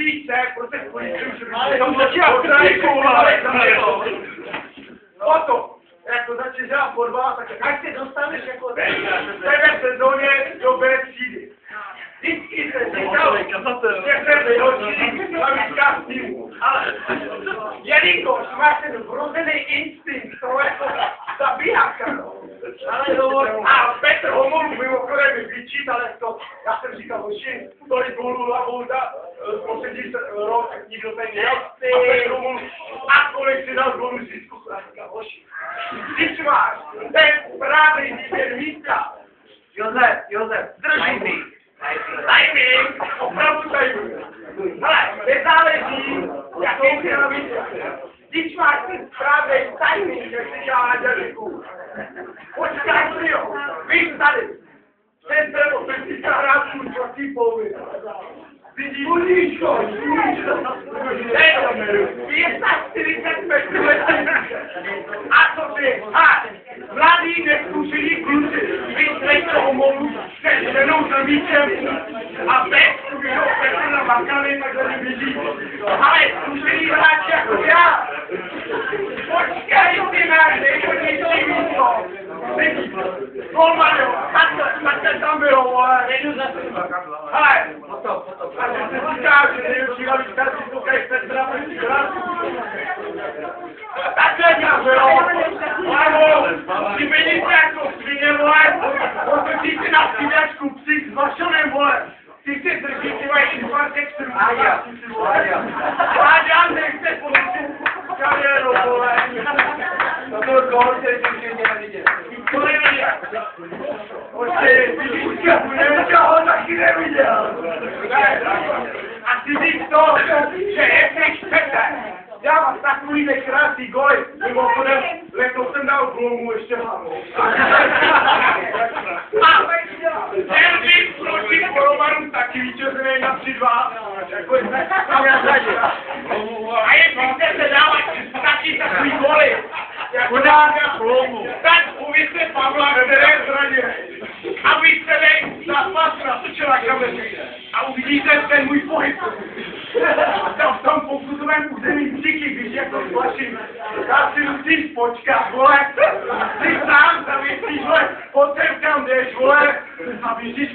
více, protože tam o to, jako začneš hrát fotbal, tak ať se dostaneš jako v téhle sezóně do B třídy. Vždycky se říkal, že se vyhodí hlavička z týmu. Ale jelikož máš ten vrozený instinkt, toho jako zabíháka, no. A Petr Homolu mimochodem mi vyčítal, to, já jsem říkal, hoši, tolik gólů hlavou za poslední rok, tak nikdo tady nejel. A Petr Homolu, a kolik si dal gólů zisku, já říkal, hoši, když máš ten právě výběr místa, Josef, drží mi. Timing, opravdu timing. Ale nezáleží, jaký si na místě. Když máš ten správný timing, jak si dělá na dělníku. Počkej si jo, víš tady. Ten ten ofenzivní hráčů proti polově. Vidíš? Budíško. 45 letů. A co ty? A mladý neskušený kluci. Vyslej toho molu, se ženou za míčem. A bez toho Petr na makany takhle neběží. Ale zkušený hráč jako já. Počkej si na nejhodnější místo. Golmano, takhle tam bylo, vole. Hele, a že se říká, že nejlepší hlavička si soukají Petra proti Hráčů. Takhle tam bylo. Ano, ty vidíte jako svině, vole. Otočíte na střídačku psík s vašonem, vole. Ty se drží, ty mají infarkt extrů. Vláďan, nechce polici kariéru, vole. To gol, který jsem všichni neviděl. To neviděl. Oči, ty ho taky neviděl. A ty víš to, že jsi chcete. Já mám takový nekrásný goly. Mimochodem, letos jsem dal glomu ještě hlavou. A derby proti Poromaru taky vítězný na 3-2. Jako je tam já zadě. A jestli chcete dávat taky takový goly, jako dáme glomu, tak uvidíte Pavla, které zraně. A vy celý zápas natočila kamery. A uvidíte ten můj pohyb. V tom pokutovém území díky, když jako splaším. Já si musím počkat, vole. Ty sám zavěsíš, vole. Pojď sem kam jdeš, vole. A běžíš.